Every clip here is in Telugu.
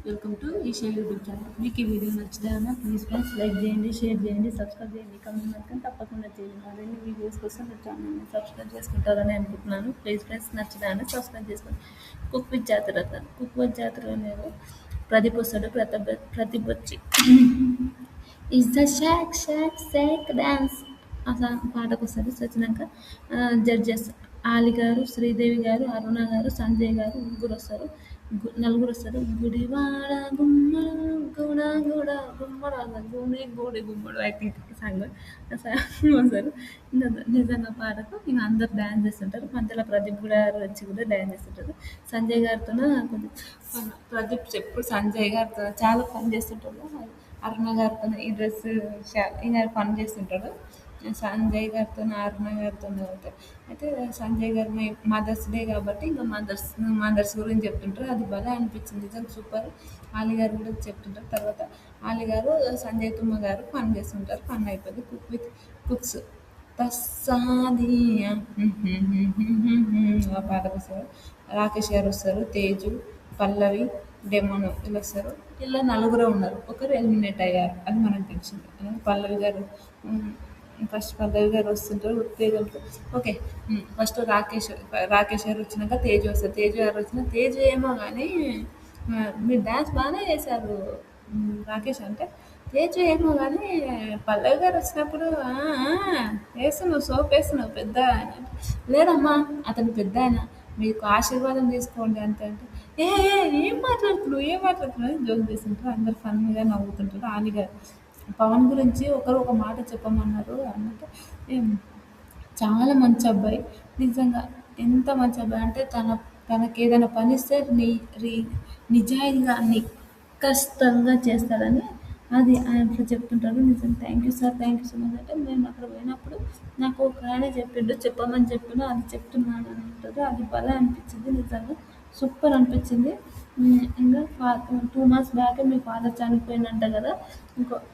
Welcome to Isha YouTube channel. మీకు ఈ వీడియో నచ్చితే ప్లీజ్ ఫ్రెండ్స్ లైక్ చేయండి, షేర్ చేయండి, సబ్స్క్రైబ్ చేయండి, కమెంట్ మాత్రం తప్పకుండా చేయండి. మరిన్ని వీడియోస్ కోసం నా ఛానల్ని సబ్స్క్రైబ్ చేసుకుంటారని అనుకుంటున్నాను. ప్లీజ్ ఫ్రెండ్స్ నచ్చితే సబ్స్క్రైబ్ చేసుకోండి. కుక్ విత్ జాతర, కుక్ విత్ జాతర అనేది ప్రదీప్ వస్తాడు, ప్రదీప్ వచ్చి is the shock shock shock dance ఆ సాంగ్ పాటకు వస్తుంది. వచ్చినాక జడ్జెస్ ఆలి గారు, శ్రీదేవి గారు, అరుణ గారు, సంజయ్ గారు నలుగురు వస్తారు. గుడివాడ గుమ్మడు గుడ గుడ గుమ్మడు అన్నారు. గుడి గుడి గుమ్మడు ఐ థింక్ సాంగ్ వస్తారు. నిజంగా పాటకు ఇంకా అందరు డ్యాన్స్ చేస్తుంటారు. మధ్యలో ప్రదీప్ గారు వచ్చి కూడా డ్యాన్స్ చేస్తుంటారు. సంజయ్ గారితో కొంచెం ప్రదీప్ ఎప్పుడు సంజయ్ గారితో చాలా పని చేస్తుంటాడు. అరుణ గారితో ఈ డ్రెస్ ఇంకా పని చేస్తుంటాడు. సంజయ్ గారితో అరుణ గారితో అయితే సంజయ్ గారు మదర్స్ డే కాబట్టి ఇంకా మదర్స్ గురించి చెప్తుంటారు. అది బాగా అనిపించింది, నిజంగా సూపర్. ఆలి గారు కూడా చెప్తుంటారు. తర్వాత ఆలి గారు సంజయ్ తుమ్మ గారు పని చేస్తుంటారు. పని అయిపోయింది. కుక్ విత్ కుక్స్ తస్సాదియా ఆ పాటకు వస్తారు. రాకేష్ గారు వస్తారు, తేజు, పల్లవి, డెమోను వీళ్ళు వస్తారు. ఇలా నలుగురు ఉన్నారు, ఒకరు ఎలిమినేట్ అయ్యారు అది మనకు తెలిసింది. పల్లవి గారు ఫస్ట్ పల్లవి గారు వస్తుంటారు. తేజు ఓకే. ఫస్ట్ రాకేష్ గారు వచ్చినాక తేజు వస్తారు. తేజు గారు వచ్చిన తేజు ఏమో కానీ మీరు డ్యాన్స్ బాగానే చేశారు రాకేష్ అంటే, తేజు ఏమో కానీ పల్లవి గారు వచ్చినప్పుడు వేస్తున్నావు సోప్ వేస్తున్నావు పెద్ద ఆయన అంటే, లేదమ్మా అతను పెద్ద ఆయన, మీకు ఆశీర్వాదం తీసుకోండి అంతే అంటే, ఏ ఏ, ఏం మాట్లాడుతున్నావు జోక్ చేస్తుంటారు. అందరు ఫన్గా నవ్వుతుంటారు. ఆలి గారు పవన్ గురించి ఒక మాట చెప్పమన్నారు అన్నట్టు, చాలా మంచి అబ్బాయి, నిజంగా ఎంత మంచి అబ్బాయి అంటే తనకి ఏదైనా పని ఇస్తే నిజాయితీగా నిక్కష్టంగా చేస్తాడని అది ఆయన చెప్తుంటాడు. నిజంగా థ్యాంక్ యూ సో మచ్ అంటే, నేను అక్కడ పోయినప్పుడు నాకు ఒక ఆయన చెప్పమని చెప్పిండు, అది చెప్తున్నాను అని అంటారు. అది భలే అనిపించింది, నిజంగా సూపర్ అనిపించింది. ఇంకా 2 months బ్యాక్ మీ ఫాదర్ చనిపోయిందంట కదా,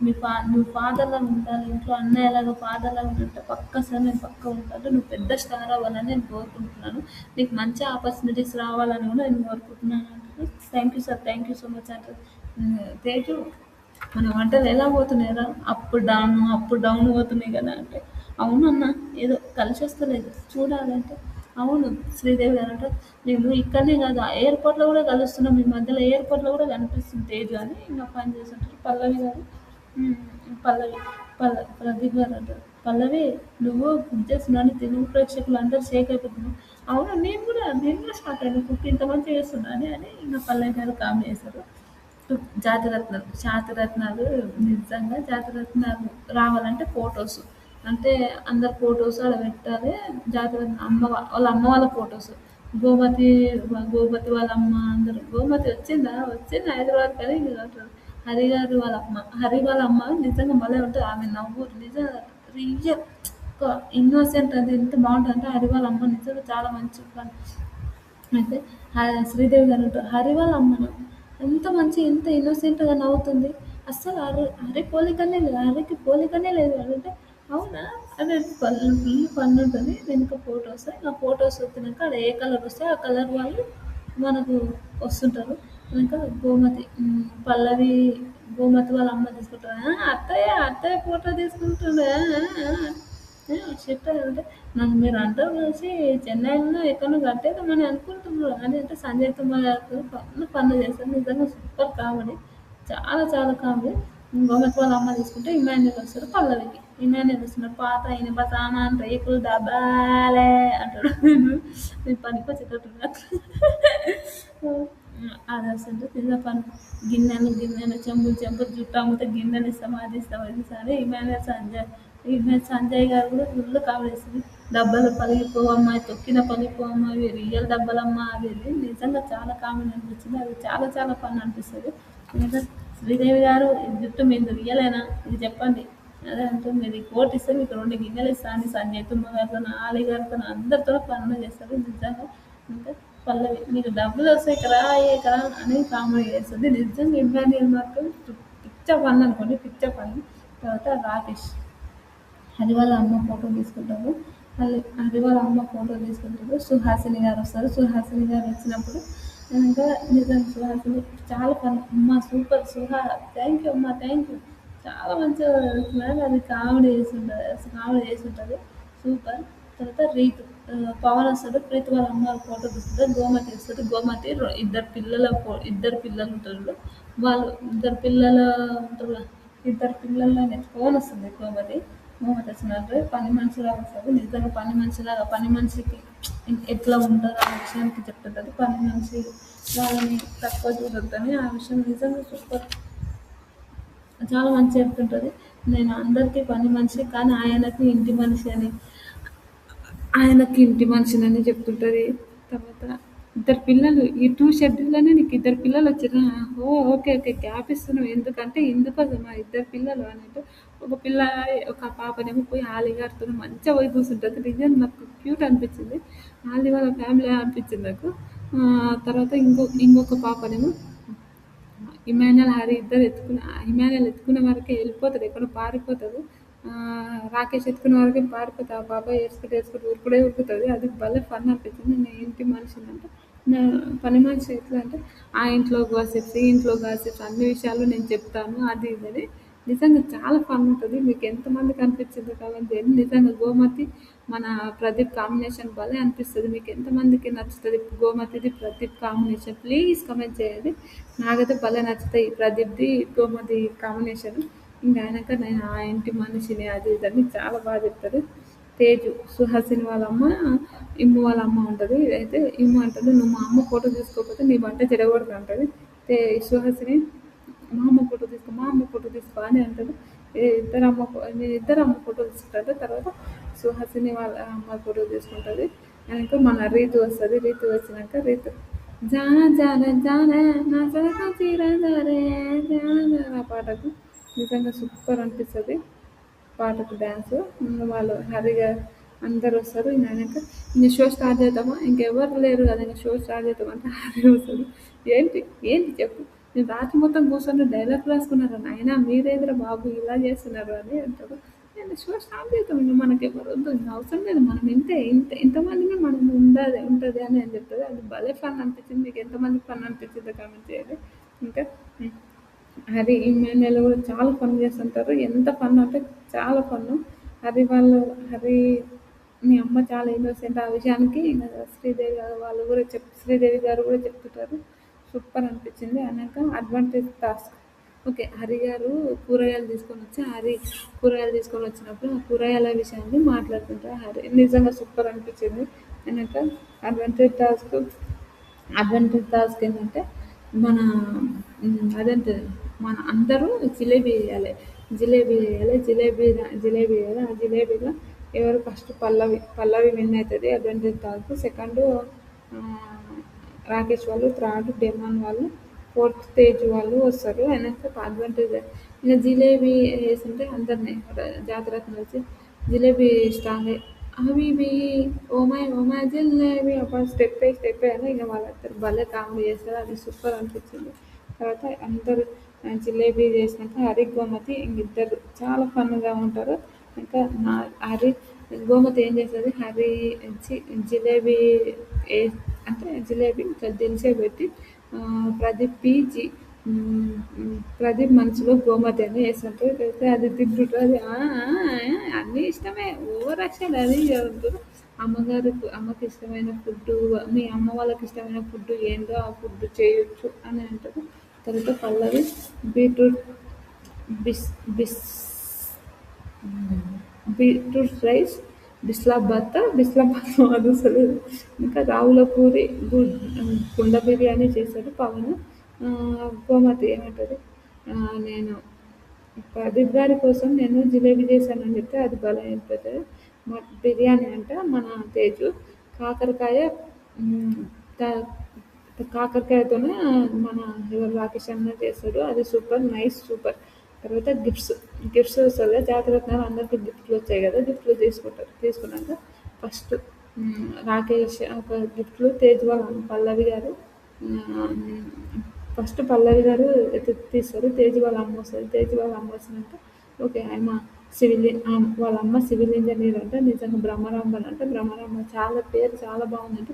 నువ్వు ఫాదర్లా ఉండాలి, ఇంట్లో అన్నయ్యలాగా ఫాదర్లాగా ఉంటే సార్ నేను పక్క ఉంటాను, నువ్వు పెద్ద స్టార్ అవ్వాలని నేను కోరుకుంటున్నాను, నీకు మంచి ఆపర్చునిటీస్ రావాలని కూడా నేను కోరుకుంటున్నాను అంటే, థ్యాంక్ యూ సో మచ్ అంటే, తేజు మన వంటలు ఎలా పోతున్నాయిరా, అప్పుడు డౌన్ పోతున్నాయి కదా అంటే, అవునన్న ఏదో కలిసి వస్తలేదు చూడాలంటే, అవును శ్రీదేవి గారు అంటే, మేము ఇక్కడనే కాదు ఎయిర్పోర్ట్లో కూడా కలుస్తున్నాం, మీ మధ్యలో ఎయిర్పోర్ట్లో కూడా కనిపిస్తుంది తేజు అని ఇంకా పని చేస్తుంటారు. పల్లవి గారు ఉమ్, ప్రదీప్ గారు అంటారు, పల్లవి నువ్వు కుక్ చేస్తున్నావు తెలుగు ప్రేక్షకులు అందరూ షేక్ అయిపోతున్నావు. అవును నేను కూడా స్టార్ట్ అయ్యాను కుక్ ఇంత మంచిగా చేస్తున్నాను అని ఇంకా పల్లవి గారు కామెంట్ చేశారు. జాతిరత్నాలు నిజంగా జాతిరత్నాలు రావాలంటే ఫొటోస్ అంటే అందరు ఫొటోస్ అలా పెట్టాలి. జాతిరత్న వాళ్ళ అమ్మ వాళ్ళ ఫొటోస్, గోమతి గోమతి వాళ్ళ అమ్మ అందరూ, గోమతి వచ్చింది హైదరాబాద్ కానీ హరి వాళ్ళ అమ్మ నిజంగా భలే ఉంటుంది. ఆమె నవ్వు నిజంగా రియల్ ఇన్నోసెంట్, అది ఎంత బాగుంటుంది అంటే హరి వాళ్ళ అమ్మ నిజంగా చాలా మంచి అయితే శ్రీదేవి గారు అంటారు, హరి వాళ్ళ అమ్మను ఎంత ఇన్నోసెంట్గా నవ్వుతుంది, అస్సలు హరి హరికి పోలికనే లేదు అంటే, అవునా అని ఫుల్ ఫన్ ఉంటుంది. వెనుక ఫొటోస్, ఆ ఫొటోస్ వచ్చినాక అది ఏ కలర్ వస్తే ఆ కలర్ వాళ్ళు మనకు వస్తుంటారు. ఇంకా పల్లవి గోమతి వాళ్ళ అమ్మ తీసుకుంటారు. అత్తయ్య ఫోటో తీసుకుంటుండే షిఫ్ట్ అంటే, నన్ను మీరు అందరూ కలిసి చెన్నైలో ఎక్కడో కట్టేద్దామని అనుకుంటున్నారు అని అంటే, సంజయ్ కుమార్ గారు పనులు చేస్తారు. నిజంగా సూపర్ కామెడీ, చాలా కామెడీ. గోమతి వాళ్ళ అమ్మ తీసుకుంటే ఇమాన్యుల్ వస్తారు. పల్లవికి ఇమాన్యుల్ వస్తున్నారు. పాత ఇనుప సామాన్ రేకులు దబాలే అంటాడు. నేను పనికొచ్చేటట్టు అది వస్తుంటే తిన్న పని గిన్నెలు చెంబులు జుట్టు అమ్మితే గిన్నెలు ఇస్తాం, అది ఇస్తాం సరే. సంజయ్ గారు కూడా ఫుల్ కామెడీ ఇస్తుంది. డబ్బాలు పలిగిపోవమ్మా, తొక్కిన పలిగిపోవమ్మా, అవి రియల్ డబ్బాలమ్మా, అవి నిజంగా చాలా కామెడీ అనిపించింది. అది చాలా ఫన్ అనిపిస్తుంది. ఇంకా శ్రీదేవి గారు ఈ జుట్టు మీరు రియలేనా ఇది చెప్పండి, అదే అంటే మీరు కోట్ ఇస్తే మీకు 2 గిన్నెలు ఇస్తాను అని సంజయ్ తుమ్మ గారితో ఆలి గారితో అందరితో పనులు చేస్తారు. నిజంగా ఇంకా పల్లవి నీకు డబ్బులు వస్తాయి కదా అని కామెడీ చేస్తుంది. నిజంగా ఇమాన్యుల్ మాత్రం పిచ్చ పని అనుకోండి, పిచ్చ పని. తర్వాత రాకేష్ హరి వాళ్ళ అమ్మ ఫోటో తీసుకుంటారు. హరి వాళ్ళ అమ్మ ఫోటో తీసుకుంటారు. సుహాసిని గారు వస్తారు. సుహాసిని గారు వచ్చినప్పుడు ఇంకా నిజం సుహాసిని చాలా ఫన్ అమ్మ సూపర్ సుహా థ్యాంక్ యూ అమ్మ థ్యాంక్ యూ చాలా మంచిగా చదువుతున్నారు అది కామెడీ చేసి ఉంటుంది కామెడీ చేసి ఉంటుంది సూపర్ తర్వాత రీతు పవన్ వస్తాడు ప్రీతి వాళ్ళ అమ్మ ఫోటో తీసుకుంటారు గోమతి వస్తుంది గోమతి ఇద్దరు పిల్లలు ఉంటారు వాళ్ళు ఇద్దరు పిల్లల ఉంటారు కదా, ఇద్దరు పిల్లల్ని నెచ్చుకొని వస్తుంది గోమతి గోమతి వచ్చినట్టు పని మనిషిలాగా వస్తుంది నిజంగా పని మనిషిలాగా పని మనిషికి ఎట్లా ఉంటారు అనే విషయానికి చెప్తుంటుంది పని మనిషి వాళ్ళని తక్కువ చూడొద్దని ఆ విషయం నిజంగా సూపర్ చాలా మంచి చెప్తుంటుంది నేను అందరికీ పని మనిషి కానీ ఆయనకి ఇంటి మనిషి అని ఆయనకి ఇంటి మనిషినని చెప్తుంటది. తర్వాత ఇద్దరు పిల్లలు ఈ 2 షెడ్యూల్‌లోనే నీకు ఇద్దరు పిల్లలు వచ్చిర్రా! ఓకే. ఓకే. గ్యాప్ ఇస్తున్నావు ఎందుకంటే ఇందుకోసమా ఇద్దరు పిల్లలు అన్నట్టు ఒక పిల్ల ఒక పాపనేమో పోయి ఆలి గారితోని మంచిగా పోయి కూర్చుంటది. నిజంగా నాకు క్యూట్ అనిపించింది. ఆలి వాళ్ళ ఫ్యామిలీ అనిపించింది నాకు. తర్వాత ఇంకొక పాపనేమో ఇమాన్యుయల్, హరి ఇద్దరు ఇమాన్యుయల్ ఎత్తుకునే వరకే వెళ్ళిపోతాడు. ఎక్కడో పారిపోతాడు. రాకేష్ ఎత్తుకునే వరకే పారిపోతా ఆ పాప ఏడ్చుకుంటూ ఉరుకుతది. అది భలే ఫన్ అనిపించింది. నేను ఇంటి మనిషినంటే నా పని మనిషి ఎట్లా అంటే ఆ ఇంట్లో గాసిప్స్, ఈ ఇంట్లో గాసిప్స్ అన్ని విషయాలు నేను చెప్తాను అది ఇదని. నిజంగా చాలా ఫన్ ఉంటది. మీకు ఎంతమందికి అనిపించిందో కామెంట్ చేయండి. నిజంగా గోమతి, మన ప్రదీప్ కాంబినేషన్ భలే అనిపిస్తది. మీకు ఎంతమందికి నచ్చుతది గోమతిది, ప్రదీప్ కాంబినేషన్ ప్లీజ్ కామెంట్ చేయండి. నాకైతే భలే నచ్చుతాయి ప్రదీప్‌ది, గోమతి కాంబినేషన్. ఇంక ఆయనక నేను ఆ ఇంటి మనిషిని అది ఇదని చాలా బాగా చెప్తారు. తేజు, సుహాసిని వాళ్ళ అమ్మ, ఇమ్ము వాళ్ళ అమ్మ ఉంటది. అయితే ఇమ్ము అంటది, "నువ్వు మా అమ్మ ఫోటో తీసుకోకపోతే నీ వంట చెడగొడతా" అంటది. సుహాసిని, మా అమ్మ ఫోటో తీసుకో" అని అంటది. ఇద్దరు అమ్మ ఫోటో తీసుకుంటారు. తర్వాత సుహాసిని వాళ్ళ అమ్మ ఫోటో తీసుకుంటది. వెనక మన రీతు వస్తది. రీతు వచ్చినాక రీతు జాన జాన జాన నా సరస చీర జారే జాన జాన ఆ పాటకు నిజంగా సూపర్ అనిపిస్తది. పాటకు డాన్స్ వాళ్ళు హరిగా అందరూ వస్తారు. ఇంక షో స్టార్ట్ చేద్దామా ఇంకెవరు లేరు కదా ఇంక షో స్టార్ట్ చేద్దాం అంటే హరి వస్తాడు. ఏంటి ఏంటి చెప్పు నేను రాత్రి మొత్తం కూర్చొని డైలాగ్ రాసుకున్నారు అయినా మీరేదిరా బాబు ఇలా చేస్తున్నారు అని అంటారు. నేను షో స్టార్ట్ చేద్దాం ఇంక మనకి ఎవరు వద్దు ఇంక అవసరం లేదు మనం ఇంతమందిమే మనం ఉంటుంది అని అని చెప్తుంది. అది భలే ఫన్ అనిపించింది. మీకు ఎంతమందికి ఫన్ అనిపించిందో కామెంట్ చేయాలి. ఇంకా హరి, ఇమాన్యుయల్ కూడా చాలా ఫన్ చేస్తుంటారు. ఎంత ఫన్ అంటే చాలా ఫన్. హరి మీ అమ్మ చాలా ఇన్నోసెంట్ ఆ విషయానికి ఇంక శ్రీదేవి గారు కూడా చెప్తుంటారు. సూపర్ అనిపించింది. అన్నాక అడ్వాంటేజ్ టాస్క్ ఓకే. హరి గారు కూరగాయలు తీసుకొని వచ్చినప్పుడు ఆ కూరగాయల విషయాన్ని మాట్లాడుతుంటారు. హరి నిజంగా సూపర్ అనిపించింది. అన్నాక అడ్వాంటేజ్ టాస్క్ అడ్వాంటేజ్ టాస్క్ ఏంటంటే మన అదేంటి మన అందరూ జిలేబీ వేయాలి ఆ జిలేబీలో ఎవరు ఫస్ట్ పల్లవి విన్ అవుతుంది అడ్వాంటేజ్ టాస్క్. సెకండ్ రాకేష్ వాళ్ళు, థర్డ్ డెమాన్ వాళ్ళు, ఫోర్త్ తేజ్ వాళ్ళు వస్తారు. వెనక అడ్వాంటేజ్ ఇంకా జిలేబీ వేసింటే అందరినీ జాతరకు వచ్చి జిలేబీ స్ట్రాంగ్ అవి ఇవి ఓమాయ్ జిలేబీ అప్పుడు స్టెప్ అని ఇక వాళ్ళందరూ భలే కామెడీ చేస్తారు. అది సూపర్ అనిపించింది. తర్వాత అందరూ జిలేబీ చేసినాక హరి, గోమతి ఇంకిద్దరు చాలా ఫన్గా ఉంటారు. ఇంకా హరి గోమతి ఏం చేస్తుంది హరి జిలేబీ ఏ అంటే జిలేబీ ఇట్లా దించబెట్టి ప్రదీప్‌కి ప్రదీప్ మనసులో గోమతి అని వేస్తుంటారు. అయితే అది తింటుంటుంది. అన్నీ ఇష్టమే ఓవర్ యాక్షన్ అది ఇది అంటారు. అమ్మకి ఇష్టమైన ఫుడ్డు మీ అమ్మ వాళ్ళకి ఇష్టమైన ఫుడ్డు ఏందో ఆ ఫుడ్ చేయొచ్చు అని అంటారు. తర్వాత పల్లవి బీట్రూట్ బిస్ బిస్ బీట్రూట్ రైస్, బిస్లాబాత్ అదసలు ఇంకా రావుల పూరి, కుండ బిర్యానీ చేశాడు పవన్. గోమతి ఏమంటది నేను ప్రదీప్ గారి కోసం నేను జిలేబీ చేశానని చెప్తే అది భలే అయిపోతుంది. బిర్యానీ అంట మన తేజు కాకరకాయ మ్, త- కాకరకాయతోనే మన ఎవరు రాకేష్ అన్న చేస్తాడు. అది సూపర్ నైస్ సూపర్. తర్వాత గిఫ్ట్స్ వస్తుంది కదా జాతరత్నాలు అందరికీ గిఫ్ట్లు వచ్చాయి కదా గిఫ్ట్లు తీసుకున్నాక ఫస్ట్ రాకేష్ ఒక గిఫ్ట్లు తేజ్ వాళ్ళ పల్లవి గారు ఫస్ట్ పల్లవి గారు తీస్తారు. తేజ్ వాళ్ళ అమ్మ వస్తుంది. తేజ్ వాళ్ళ అమ్మ వచ్చినాక ఓకే వాళ్ళ అమ్మ సివిల్ ఇంజనీర్ అంట. నిజంగా బ్రహ్మరాంబ అంటే బ్రహ్మరాంబ చాలా పేరు చాలా బాగుందంటే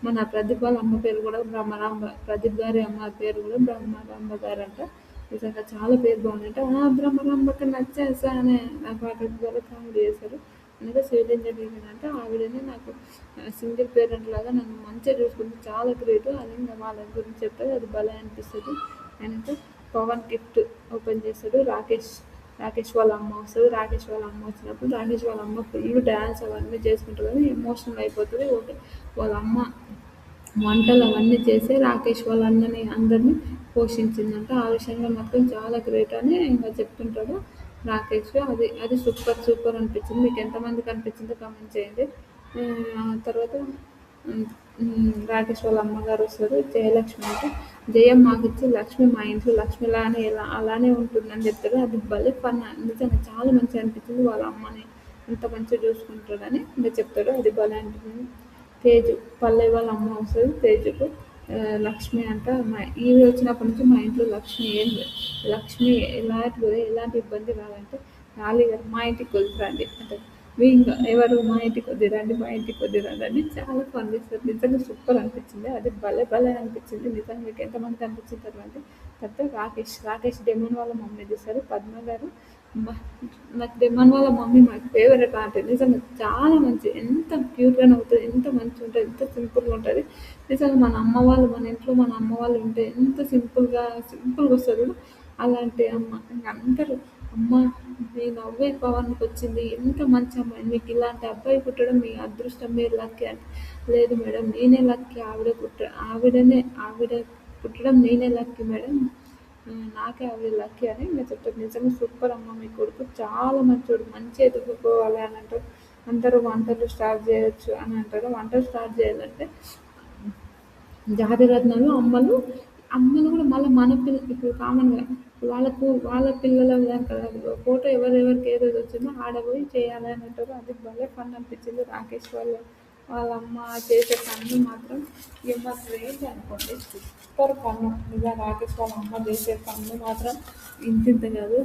మన ప్రదీప్ వాళ్ళ అమ్మ పేరు కూడా బ్రహ్మరాంబ. ప్రదీప్ గారి అమ్మ పేరు కూడా బ్రహ్మరాంబ గారు అంట. నిజంగా చాలా పేరు బాగుందంటే బ్రహ్మరాంబకి నచ్చేసా అని నాకు పాట ద్వారా కామెడీ చేశారు. అనగా సివిల్ ఇంజనీరింగ్ అంటే ఆవిడనే నాకు సింగిల్ పేరెంట్ లాగా నన్ను మంచిగా చూసుకుంది. చాలా గ్రేట్. అది ఇంకా వాళ్ళ గురించి చెప్పేది అది భలే అనిపిస్తుంది. ఆయనతో పవన్ గిఫ్ట్ ఓపెన్ చేశాడు రాకేష్. రాకేష్ వాళ్ళ అమ్మ వస్తుంది. రాకేష్ వాళ్ళ అమ్మ వచ్చినప్పుడు రాకేష్ వాళ్ళ అమ్మ ఫుల్ డ్యాన్స్ అవన్నీ చేసుకుంటుంది కానీ ఎమోషనల్ అయిపోతుంది. ఓకే, వాళ్ళ అమ్మ వంటలు అవన్నీ చేసి రాకేష్ వాళ్ళ అన్నని అందరినీ పోషించిందంట. ఆ విషయంలో మాత్రం చాలా గ్రేట్ అని ఇంకా చెప్తుంటాడు రాకేష్. అది అది సూపర్ సూపర్ అనిపించింది. మీకు ఎంతమందికి అనిపించిందో కామెంట్ చేయండి. తర్వాత రాకేష్ వాళ్ళ అమ్మగారు వస్తారు. జయలక్ష్మి అంటే జయం మాకిచ్చి లక్ష్మి మా ఇంట్లో లక్ష్మిలానే అలానే ఉంటుందని చెప్తారు. అది భలే ఫన్. నిజంగా చాలా మంచిగా అనిపించింది. వాళ్ళ అమ్మని ఎంత మంచిగా చూసుకుంటాడని ఇంకా చెప్తాడు. అది భలే అనిపించింది. తేజు పల్లవి వాళ్ళ అమ్మ వస్తుంది తేజుకు. లక్ష్మి అంట ఈవిడ వచ్చినప్పటి నుంచి మా ఇంట్లో లక్ష్మి ఏం లేదు. లక్ష్మి ఎలాంటి ఇబ్బంది రాదంటే గారు మా ఇంటికి వదిలిరండి అంటే ఇంకా ఎవరు మా ఇంటికి వదిలిరండి మా ఇంటికి వదిలిరండి అని చాలా ఫన్ చేస్తారు. నిజంగా సూపర్ అనిపించింది. అది భలే భలే అనిపించింది. నిజంగా మీకు ఎంతమంది అనిపించింది అంటే తర్వాత రాకేష్ డెమన్ వాళ్ళ మమ్మీ చేశారు పద్మ గారు. అబ్బా! నాకు డెమన్ వాళ్ళ మమ్మీ మా ఫేవరెట్ ఆంటీ. నిజంగా చాలా మంచి ఎంత క్యూట్‌గా నవ్వుతది, ఎంత మంచిగుంటది, ఎంత సింపుల్‌గా ఉంటది. నిజంగా మన ఇంట్లో మన అమ్మ వాళ్ళు ఉంటే ఎంత సింపుల్‌గా వస్తది చూడు అలాంటి అమ్మ. ఇంక అందరూ అమ్మ మీ నవ్వే పవన్‌కొచ్చింది. ఎంత మంచి అమ్మాయి. మీకు ఇలాంటి అబ్బాయి పుట్టడం మీ అదృష్టం. మీరు లక్కీ అంటే, లేదు మేడం నేనే లక్కీ ఆవిడ పుట్టడం నేనే లక్కీ మేడం. నాకే ఆవిడ లక్కీ అని నేను చెప్తాను. నిజంగా సూపర్ అమ్మ మీ కొడుకు చాలా మంచోడు. మంచిగా ఎదుగుకోవాలి అని అంటారు. అందరూ వంటలు స్టార్ట్ చేయొచ్చు అని అంటారు. వంటలు స్టార్ట్ చేయాలంటే జాతిరత్నాలు అమ్మలు కూడా మళ్ళీ మన పిల్ల ఇప్పుడు కామన్‌గా వాళ్ళ పిల్లల దాకా ఫోటో ఎవరెవరికి ఏదేది వచ్చిందో ఆడ పోయి చేయాలి అని అంటారు. అది భలే ఫన్ అనిపించింది. రాకేష్ వాళ్ళ అమ్మ చేసే పనులు మాత్రం ఏమన్నా రేంజ్ అనుకోండి. Super fun. నిజంగా రాకేష్ వాళ్ళ అమ్మ చేసే పనులు మాత్రం ఇంతింత కాదు.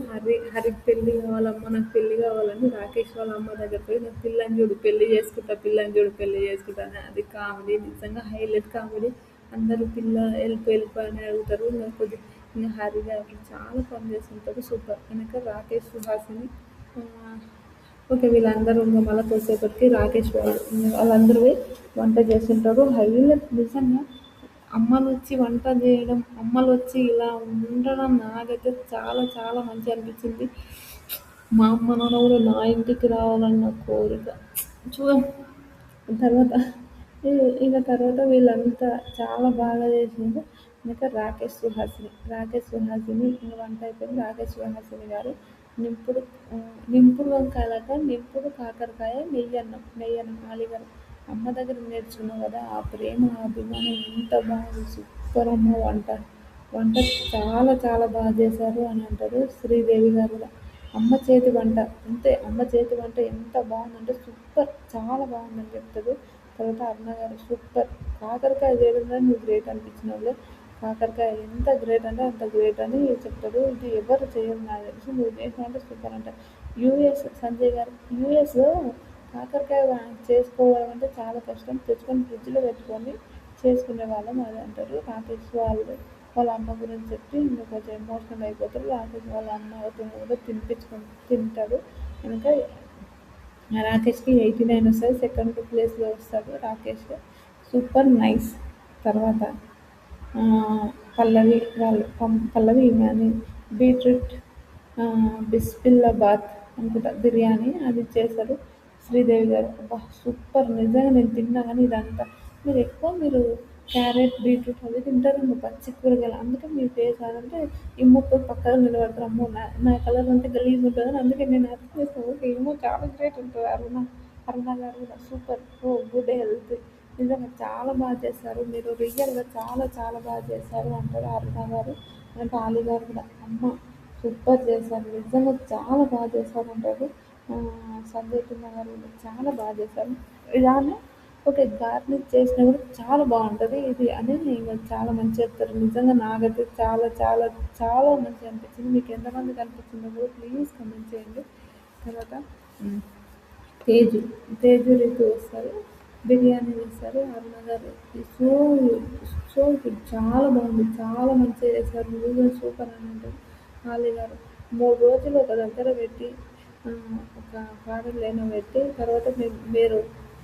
హరికి పెళ్లి కావాలమ్మా నాకు పెళ్లి కావాలని రాకేష్ వాళ్ళ అమ్మ దగ్గర పోయి నాకు పిల్లని చూడు పెళ్లి చేసుకుంటా అని అది కామెడీ. నిజంగా హైలైట్ కామెడీ. అందరూ పిల్ల వెళ్ళిపో అని అడుగుతారు. ఇంకా హరి గారు చాలా పని చేస్తుంటారు. సూపర్. వెనక రాకేష్ సుహాసిని ఓకే వీళ్ళందరూ ఇంకా మళ్ళీ కొద్దిసేపటికి రాకేష్ వాళ్ళందరూ పోయి వంట చేస్తుంటారు. హైలైట్ నిజంగా వంట చేయడం అమ్మలు వచ్చి ఇలా ఉండడం నాకైతే చాలా చాలా మంచిగా అనిపించింది. మా అమ్మ నాన్న కూడా నా ఇంటికి రావాలన్న కోరిక. చూద్దాం తర్వాత తర్వాత వీళ్ళంతా చాలా బాగా చేసిండ్రు. ఇంకా రాకేష్ సుహాసిని ఇంక వంట అయిపోయింది. రాకేష్ సుహాసిని గారు నింపుడు నింపుడు వంకాయలట నింపుడు కాకరకాయ నెయ్యన్నం ఆలిగారు అమ్మ దగ్గర నేర్చుకున్నావు కదా ఆ ప్రేమ ఆ అభిమానం ఎంత బాగుంది. సూపర్ అమ్మ వంట చాలా చాలా బాగా చేశారు అని అంటారు. శ్రీదేవి గారు కూడా అమ్మ చేతి వంట అంతే. అమ్మ చేతి వంట ఎంత బాగుందంటే సూపర్ చాలా బాగుందని చెప్తారు. తర్వాత అరుణ గారు సూపర్. కాకరకాయ చేయడం కానీ నువ్వు గ్రేట్ అనిపించిన వాళ్ళు. కాకరకాయ ఎంత గ్రేట్ అంటే అంత గ్రేట్ అని చెప్తారు. ఇది ఎవరు చేయరు నాకు తెలిసి. నువ్వు చేసినావంటే సూపర్ అంట. సంజయ్ గారు యూఎస్‌లో కాకరకాయ చేసుకోవడం అంటే చాలా కష్టం. తెచ్చుకొని ఫ్రిడ్జ్‌లో పెట్టుకొని చేసుకునే వాళ్ళం అది అంటారు. రాకేష్ వాళ్ళ అమ్మ గురించి చెప్పి ఇంకా కొంచెం ఎమోషనల్ అయిపోతారు. రాకేష్ వాళ్ళ అమ్మతో కూడా తింటాడు. ఇంకా రాకేష్‌కి 89 వస్తుంది. సెకండ్ ప్లేస్‌లో వస్తాడు రాకేష్. Super nice. తర్వాత పల్లవి ఇమాని బీట్రూట్ బిస్మిల్లాబాద్ అనుకుంటా బిర్యానీ అది చేశారు. శ్రీదేవి గారు అబ్బా సూపర్. నిజంగా నేను తిన్నా కానీ ఇదంతా మీరు క్యారెట్ బీట్రూట్ అవి తింటారు. పచ్చి కూరగాయలు అందుకే మీ ఫేస్ అంటే ఈ ముక్క పక్కన నిలబడతారు. అమ్మో నా కలర్ అంటే గలీజ్ ఉంటుందని అందుకే నేను అది చేస్తాను. ఓకే ఏమో చాలా గ్రేట్ ఉంటుంది. అరుణ గారు కూడా సూపర్. Good health. నిజంగా చాలా బాగా చేస్తారు. మీరు రియల్‌గా చాలా చాలా బాగా చేశారు అంటారు అరుణ గారు. అంటే ఆలి గారు కూడా అమ్మ సూపర్ చేశారు. నిజంగా చాలా బాగా చేశారు అంటారు. సంజయ్ కుమార్ గారు కూడా చాలా బాగా చేశారు. ఇలానే ఓకే గార్నిష్ చేసినా కూడా చాలా బాగుంటుంది ఇది అని ఇంకా చాలా మంచిగా చెప్తారు. నిజంగా నాకైతే చాలా చాలా చాలా మంచిగా అనిపించింది. మీకు ఎంతమందికి అనిపించిందో కూడా ప్లీజ్ కామెంట్ చేయండి. తర్వాత హ్మ్. తేజు, తేజు రితు వస్తారు. బిర్యానీ చేస్తారు. అరుణ గారు సో సో గుడ్. చాలా బాగుంది. చాలా మంచిగా చేశారు. నిజంగా సూపర్ అని అంటారు. ఆలి గారు 3 రోజులు ఒక దగ్గర పెట్టి ఒక కాడలేనో పెట్టి తర్వాత మీరు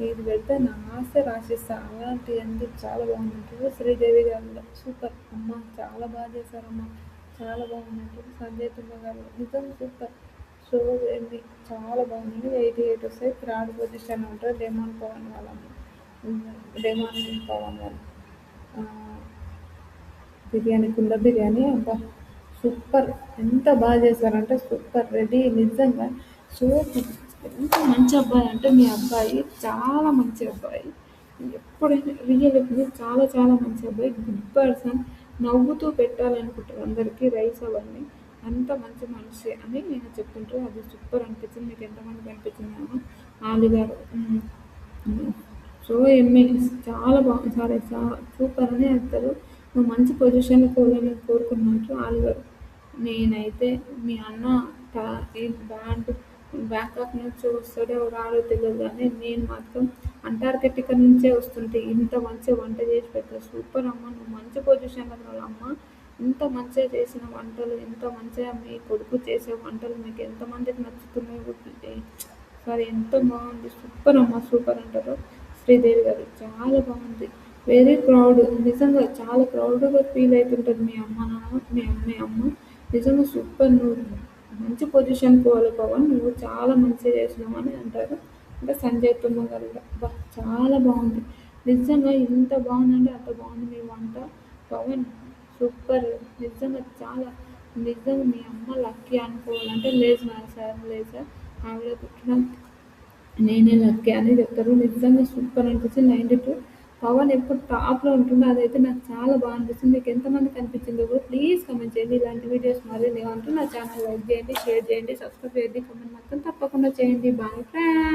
ఇది పెడితే నా ఆశ రాసిస్తా అలాంటి అన్ని చాలా బాగుంటుంది. శ్రీదేవి గారు కూడా సూపర్ అమ్మ, చాలా బాగా చేశారమ్మ, చాలా బాగుందంటారు. సంజయ్ తుమ్మ గారు నిజంగా సూపర్. సో ఏంటి చాలా బాగుంది. 88 వస్తాయి. థర్డ్ పొజిషన్ ఉంటారు డెమాన్ పవన్ వాళ్ళమ్మ. డెమాన్ పవన్ వాళ్ళు ఆ, బిర్యానీ, కుండ బిర్యానీ అబ్బా సూపర్. ఎంత బాగా చేశారంటే సూపర్ రెడీ నిజంగా. సో ఎంత మంచి అబ్బాయి అంటే మీ అబ్బాయి చాలా మంచి అబ్బాయి. ఎప్పుడైనా రియల్ చాలా చాలా మంచి అబ్బాయి. Good person. నవ్వుతూ పెట్టాలనుకుంటారు అందరికీ రైస్ అవన్నీ. అంత మంచి మనిషి అని నేను చెప్తుంటారు. అది సూపర్ అనిపించింది. మీకు ఎంతమందికి అనిపించిందేమో. ఆలి గారు సో చాలా బాగుంది. సారీ సూపర్ అని అంటారు. నువ్వు మంచి పొజిషన్‌లో పోవాలని కోరుకున్నట్టు ఆలిగారు. నేనైతే మీ అన్న బ్యాండ్ బ్యాంకాక్ నుంచి వస్తాడో రాడో తెలీదు గానీ, నేను మాత్రం అంటార్కిటికా నుంచే వస్తుంటే ఇంత మంచిగా వంట చేసి పెడతావు. సూపర్ అమ్మ. నువ్వు మంచి పొజిషన్‌లోకి రావాలమ్మ. ఇంత మంచిగా చేసిన వంటలు, ఇంత మంచిగా మీ కొడుకు చేసే వంటలు మీకు ఎంతమందికి నచ్చుతున్నాయో సారీ ఎంత బాగుంది. సూపర్ అమ్మ సూపర్ అంటారు. శ్రీదేవి గారు చాలా బాగుంది. Very proud. నిజంగా చాలా ప్రౌడ్‌గా ఫీల్ అయితుంటది మీ అమ్మ, నాన్న, మీ అమ్మ. నిజంగా సూపర్. నువ్వు మంచి పొజిషన్‌కి పోవాలి పవన్. నువ్వు చాలా మంచిగా చేసినావు అని అంటారు. ఇంకా సంజయ్ తుమ్మ గారు కూడా అబ్బా! చాలా బాగుంది. నిజంగా ఎంత బాగుందంటే అంత బాగుంది మీ వంట. పవన్ సూపర్. నిజంగా చాలా నిజంగా మీ అమ్మ లక్కీ అనుకోవాలంటే లేదు నా సార్ లేదు సార్. ఆవిడ పుట్టిన నేనే లక్కీ అని చెప్తారు. నిజంగా సూపర్ అనిపించింది. 92 పవన్ ఎప్పుడు టాప్‌లో ఉంటుండే అదైతే నాకు చాలా బాగా అనిపిస్తుంది. మీకు ఎంతమందికి అనిపించిందో కూడా ప్లీజ్ కామెంట్ చేయండి. ఇలాంటి వీడియోస్ మరిన్ని కావాలంటే నా ఛానల్ లైక్ చేయండి, షేర్ చేయండి, సబ్స్క్రైబ్ చేయండి, కామెంట్ మాత్రం తప్పకుండా చేయండి. Bye friends.